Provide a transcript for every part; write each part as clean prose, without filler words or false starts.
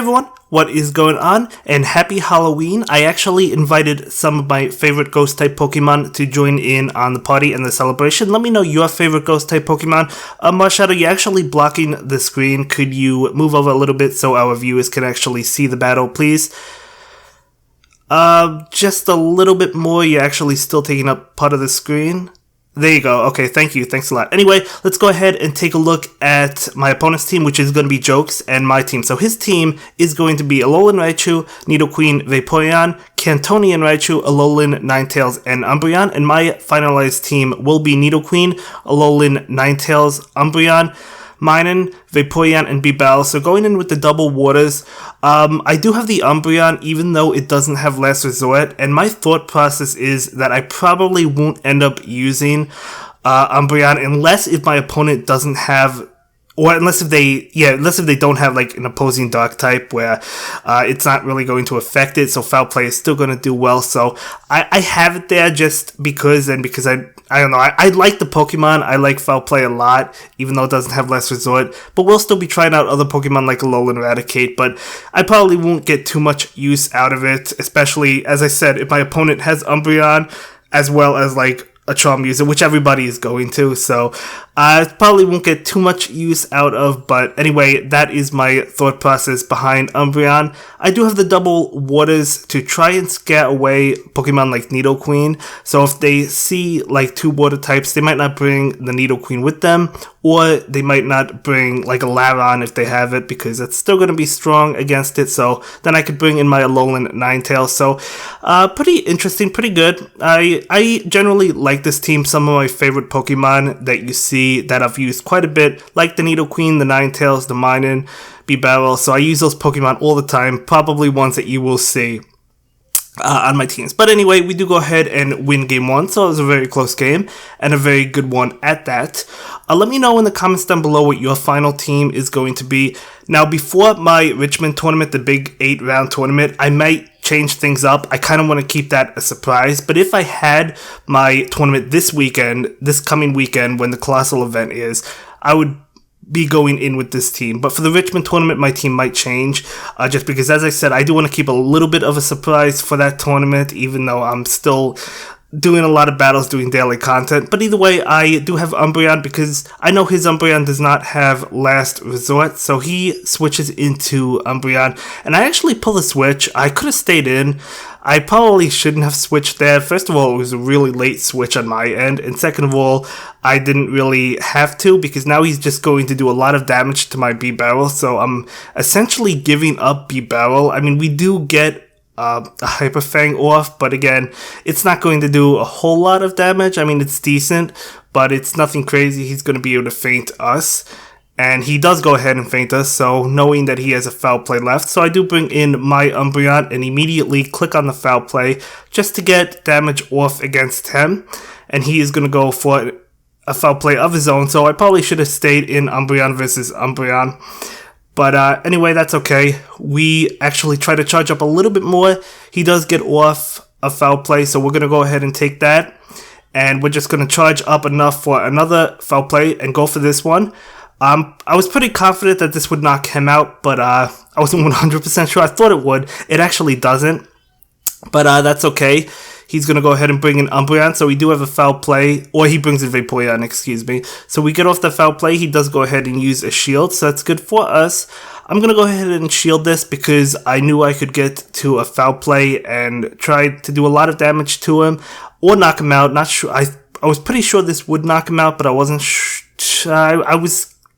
everyone, what is going on? And happy Halloween. I actually invited some of my favorite ghost type Pokemon to join in on the party and the celebration. Let me know your favorite ghost type Pokemon. Marshadow, you're actually blocking the screen. Could you move over a little bit so our viewers can actually see the battle, please? Just a little bit more. You're actually still taking up part of the screen. There you go. Okay, thank you. Thanks a lot. Anyway, let's go ahead and take a look at my opponent's team, which is going to be Jokes, and my team. So his team is going to be Alolan Raichu, Nidoqueen, Vaporeon, Cantonian Raichu, Alolan, Ninetales, and Umbreon. And my finalized team will be Nidoqueen, Alolan, Ninetales, Umbreon, Minun, Vaporeon, and Bibarel. So going in with the double waters, I do have the Umbreon, even though it doesn't have Last Resort, and my thought process is that I probably won't end up using Umbreon unless if my opponent doesn't have, or unless if they don't have like an opposing dark type where it's not really going to affect it, so Foul Play is still going to do well. So I have it there just because, and because I don't know, I like the Pokemon, I like Foul Play a lot, even though it doesn't have Last Resort, but we'll still be trying out other Pokemon like Alolan Eradicate, but I probably won't get too much use out of it, especially, as I said, if my opponent has Umbreon, as well as like a Charm user, which everybody is going to, so I probably won't get too much use out of, but anyway, that is my thought process behind Umbreon. I do have the double waters to try and scare away Pokemon like Nidoqueen, so if they see like two water types, they might not bring the Nidoqueen with them, or they might not bring like a Lairon if they have it, because it's still going to be strong against it, so then I could bring in my Alolan Ninetales, so pretty interesting, pretty good. I generally like this team. Some of my favorite Pokemon that you see that I've used quite a bit, like the Nidoqueen, the Ninetales, the Minun, Bibarel, so I use those Pokemon all the time, probably ones that you will see on my teams. But anyway, we do go ahead and win game one, so it was a very close game, and a very good one at that. Let me know in the comments down below what your final team is going to be. Now, before my Richmond tournament, the big 8-round tournament, I might change things up. I kind of want to keep that a surprise, but if I had my tournament this coming weekend, when the Colossal event is, I would be going in with this team. But for the Richmond tournament, my team might change, just because, as I said, I do want to keep a little bit of a surprise for that tournament, even though I'm still doing a lot of battles, doing daily content. But either way, I do have Umbreon because I know his Umbreon does not have Last Resort, so he switches into Umbreon, and I actually pull a switch. I could have stayed in. I probably shouldn't have switched there. First of all, it was a really late switch on my end, and second of all, I didn't really have to, because now he's just going to do a lot of damage to my Bibarel, so I'm essentially giving up Bibarel. I mean, we do get a Hyper Fang off, but again, it's not going to do a whole lot of damage. I mean, it's decent, but it's nothing crazy. He's going to be able to feint us, and he does go ahead and feint us, so knowing that he has a Foul Play left, so I do bring in my Umbreon and immediately click on the Foul Play just to get damage off against him, and he is going to go for a Foul Play of his own, so I probably should have stayed in Umbreon versus Umbreon. But anyway, that's okay. We actually try to charge up a little bit more. He does get off a Foul Play, so we're going to go ahead and take that. And we're just going to charge up enough for another Foul Play and go for this one. I was pretty confident that this would knock him out, but I wasn't 100% sure. I thought it would. It actually doesn't. But that's okay. He's going to go ahead and bring in Umbreon, so we do have a Foul Play, or he brings in Vaporeon, excuse me. So we get off the Foul Play, he does go ahead and use a shield, so that's good for us. I'm going to go ahead and shield this because I knew I could get to a Foul Play and try to do a lot of damage to him, or knock him out. Not sure. I was pretty sure this would knock him out, but I wasn't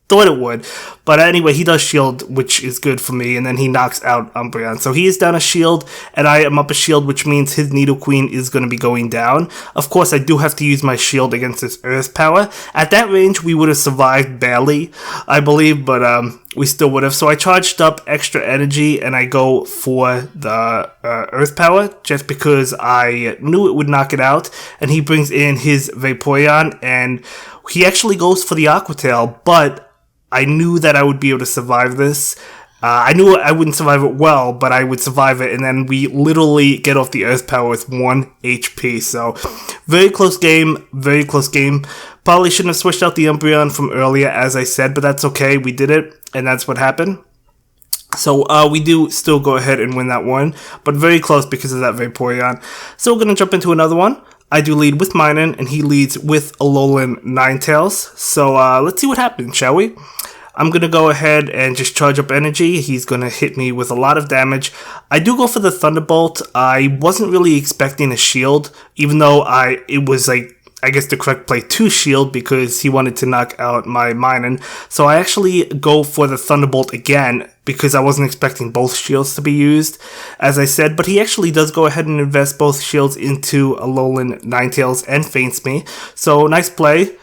thought it would, but anyway, he does shield, which is good for me, and then he knocks out Umbreon. So he is down a shield, and I am up a shield, which means his Nidoqueen is going to be going down. Of course, I do have to use my shield against his Earth Power. At that range, we would have survived barely, I believe, but we still would have. So I charged up extra energy, and I go for the Earth Power, just because I knew it would knock it out, and he brings in his Vaporeon, and he actually goes for the Aqua Tail, but I knew that I would be able to survive this. I knew I wouldn't survive it well, but I would survive it, and then we literally get off the Earth Power with 1 HP, so very close game, very close game. Probably shouldn't have switched out the Umbreon from earlier, as I said, but that's okay, we did it, and that's what happened. So we do still go ahead and win that one, but very close because of that Vaporeon. So we're going to jump into another one. I do lead with Minun, and he leads with Alolan Ninetales. So let's see what happens, shall we? I'm going to go ahead and just charge up energy. He's going to hit me with a lot of damage. I do go for the Thunderbolt. I wasn't really expecting a shield, even though it was like, I guess the correct play to shield because he wanted to knock out my Minun. So I actually go for the Thunderbolt again because I wasn't expecting both shields to be used, as I said. But he actually does go ahead and invest both shields into Alolan Ninetales and feints me. So nice play.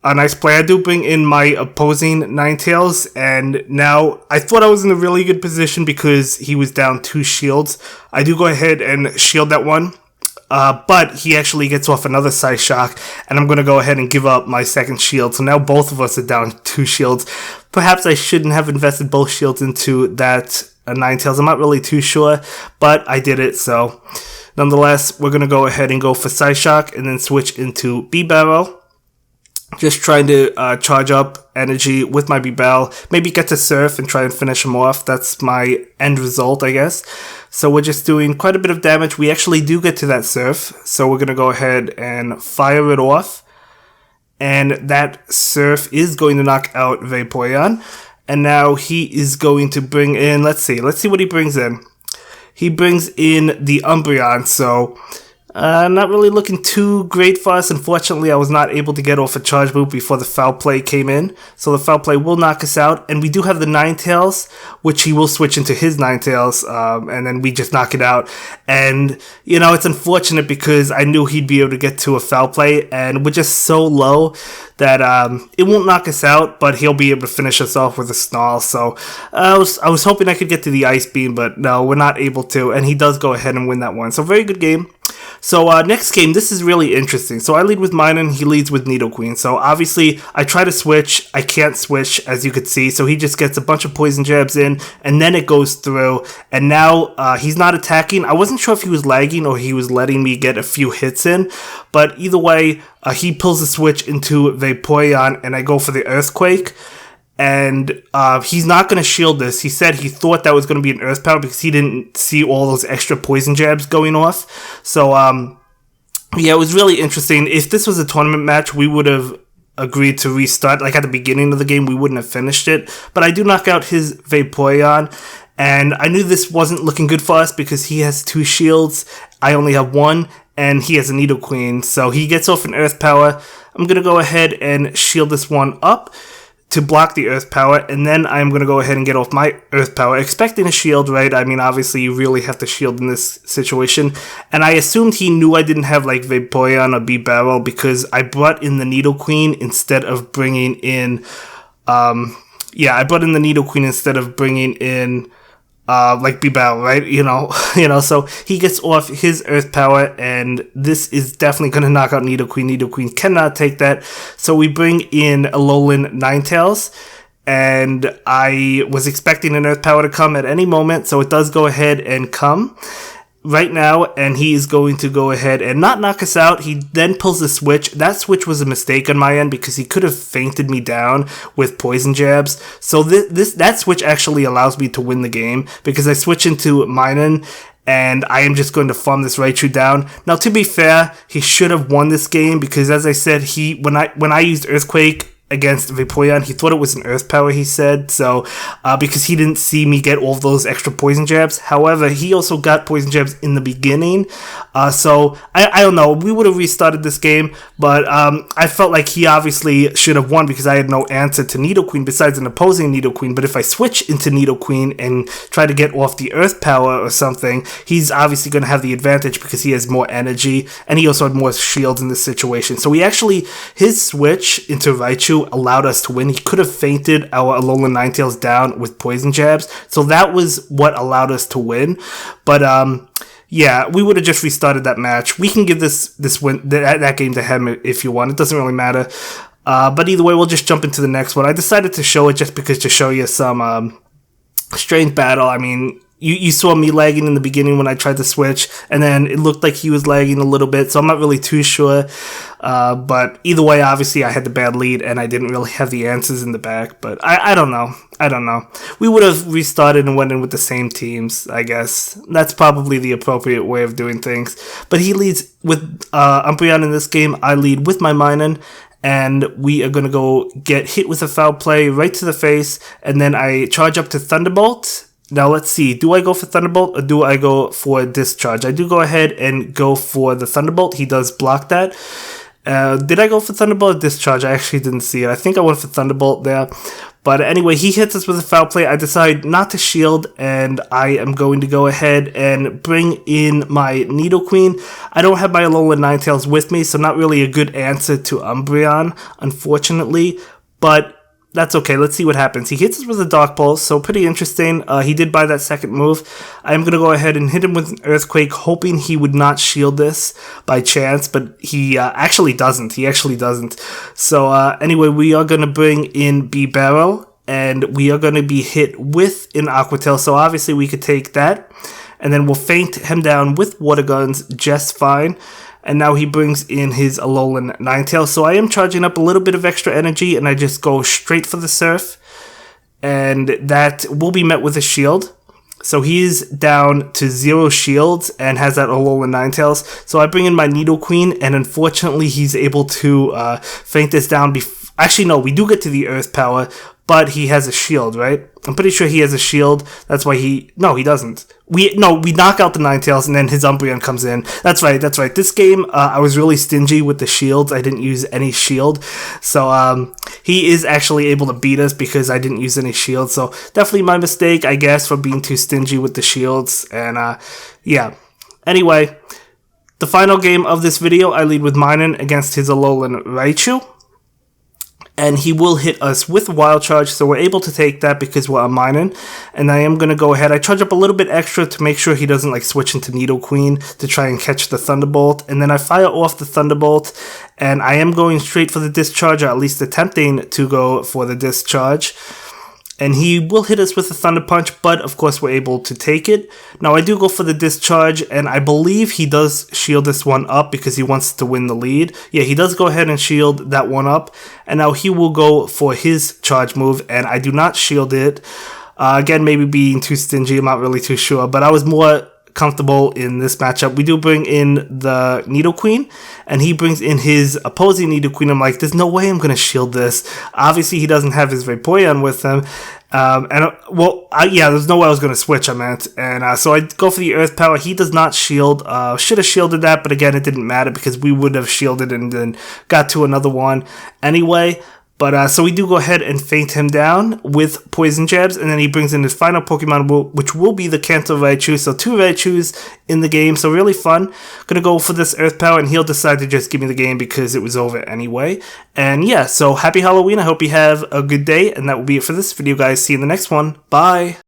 A nice play. I do bring in my opposing Ninetales, and now I thought I was in a really good position because he was down 2 shields. I do go ahead and shield that one. But he actually gets off another Psy Shock, and I'm going to go ahead and give up my second shield. So now both of us are down 2 shields. Perhaps I shouldn't have invested both shields into that Ninetales. I'm not really too sure, but I did it. So nonetheless, we're going to go ahead and go for Psy Shock and then switch into B-Barrel. Just trying to charge up energy with my B-Bell. Maybe get to Surf and try and finish him off. That's my end result, I guess. So we're just doing quite a bit of damage. We actually do get to that Surf. So we're going to go ahead and fire it off. And that Surf is going to knock out Vaporeon. And now he is going to bring in, let's see what he brings in. He brings in the Umbreon, so not really looking too great for us. Unfortunately, I was not able to get off a charge move before the foul play came in. So the foul play will knock us out. And we do have the Ninetales, which he will switch into his Ninetales. And then we just knock it out. And, you know, it's unfortunate because I knew he'd be able to get to a foul play. And we're just so low that it won't knock us out, but he'll be able to finish us off with a Snarl. So I was hoping I could get to the Ice Beam, but no, we're not able to. And he does go ahead and win that one. So very good game. So next game, this is really interesting. So I lead with Minun, he leads with Nidoqueen. So obviously, I try to switch. I can't switch, as you could see. So he just gets a bunch of poison jabs in, and then it goes through. And now he's not attacking. I wasn't sure if he was lagging or he was letting me get a few hits in. But either way, he pulls the switch into Vaporeon, and I go for the Earthquake. And he's not going to shield this. He said he thought that was going to be an Earth Power because he didn't see all those extra poison jabs going off. So, yeah, it was really interesting. If this was a tournament match, we would have agreed to restart. Like at the beginning of the game, we wouldn't have finished it. But I do knock out his Vaporeon. And I knew this wasn't looking good for us because he has 2 shields. I only have 1. And he has a Nidoqueen. So he gets off an Earth Power. I'm going to go ahead and shield this one up to block the Earth Power, and then I'm going to go ahead and get off my Earth Power, expecting a shield, right? I mean, obviously, you really have to shield in this situation, and I assumed he knew I didn't have, like, Vaporeon or B-Barrel, because I brought in the Nidoqueen instead of bringing in, I brought in the Nidoqueen instead of bringing in, like B-Barrel, right? You know, so he gets off his Earth Power, and this is definitely going to knock out Nidoqueen. Nidoqueen cannot take that, so we bring in Alolan Ninetales, and I was expecting an Earth Power to come at any moment, so it does go ahead and come right now, and he is going to go ahead and not knock us out. He then pulls the switch. That switch was a mistake on my end because he could have fainted me down with poison jabs. So that switch actually allows me to win the game because I switch into Minun, and I am just going to farm this Raichu down. Now, to be fair, he should have won this game because, as I said, when I used Earthquake against Vaporeon, he thought it was an Earth Power, he said, so because he didn't see me get all of those extra poison jabs. However, he also got poison jabs in the beginning, so I don't know, we would have restarted this game, but I felt like he obviously should have won because I had no answer to Nidoqueen besides an opposing Nidoqueen. But if I switch into Nidoqueen and try to get off the Earth Power or something, he's obviously going to have the advantage because he has more energy, and he also had more shields in this situation. So his switch into Raichu allowed us to win. He could have fainted our Alolan Ninetales down with poison jabs, so that was what allowed us to win. But yeah, we would have just restarted that match. We can give this win that game to him if you want. It doesn't really matter. But either way, we'll just jump into the next one. I decided to show it just because to show you some strange battle. I mean, You saw me lagging in the beginning when I tried to switch, and then it looked like he was lagging a little bit, so I'm not really too sure. But either way, obviously I had the bad lead, and I didn't really have the answers in the back. But I don't know. I don't know. We would have restarted and went in with the same teams, I guess. That's probably the appropriate way of doing things. But he leads with Umbreon in this game. I lead with my Minun. And we are going to go get hit with a foul play right to the face. And then I charge up to Thunderbolt. Now let's see, do I go for Thunderbolt or do I go for Discharge? I do go ahead and go for the Thunderbolt. He does block that. Did I go for Thunderbolt or Discharge? I actually didn't see it. I think I went for Thunderbolt there. But anyway, he hits us with a foul play. I decide not to shield, and I am going to go ahead and bring in my Nidoqueen. I don't have my Alolan Ninetales with me, so not really a good answer to Umbreon, unfortunately. But that's okay. Let's see what happens. He hits us with a Dark Pulse, so pretty interesting. He did buy that second move. I'm going to go ahead and hit him with an Earthquake, hoping he would not shield this by chance, but he actually doesn't. He actually doesn't. So anyway, we are going to bring in B-Barrel, and we are going to be hit with an Aqua Tail, so obviously we could take that. And then we'll feint him down with Water Guns just fine. And now he brings in his Alolan Ninetales. So I am charging up a little bit of extra energy, and I just go straight for the Surf. And that will be met with a shield. So he's down to 0 shields and has that Alolan Ninetales. So I bring in my Nidoqueen, and unfortunately he's able to feint this down. Actually, no, we do get to the Earth Power, but he has a shield, right? I'm pretty sure he has a shield. That's why no, he doesn't. We knock out the Ninetales, and then his Umbreon comes in. That's right. This game, I was really stingy with the shields. I didn't use any shield. So, he is actually able to beat us because I didn't use any shield. So, definitely my mistake, I guess, for being too stingy with the shields. And, yeah. Anyway, the final game of this video, I lead with Minun against his Alolan Raichu. And he will hit us with Wild Charge, so we're able to take that because we're a Minun. And I am going to go ahead. I charge up a little bit extra to make sure he doesn't like switch into Nidoqueen to try and catch the Thunderbolt. And then I fire off the Thunderbolt, and I am going straight for the Discharge, or at least attempting to go for the Discharge. And he will hit us with a Thunder Punch, but of course we're able to take it. Now I do go for the Discharge, and I believe he does shield this one up because he wants to win the lead. Yeah, he does go ahead and shield that one up. And now he will go for his charge move, and I do not shield it. Again, maybe being too stingy, I'm not really too sure. But I was more comfortable in this matchup. We do bring in the Nidoqueen, and he brings in his opposing Nidoqueen. I'm like, there's no way I'm going to shield this. Obviously, he doesn't have his Vaporeon with him. There's no way I was going to switch, I meant. And so I go for the Earth Power. He does not shield. Should have shielded that, but again, it didn't matter because we would have shielded and then got to another one anyway. But so we do go ahead and feint him down with Poison Jabs, and then he brings in his final Pokemon, which will be the Kanto Raichu. So 2 Raichus in the game, so really fun. Gonna go for this Earth Power, and he'll decide to just give me the game because it was over anyway. And yeah, so happy Halloween. I hope you have a good day, and that will be it for this video, guys. See you in the next one. Bye!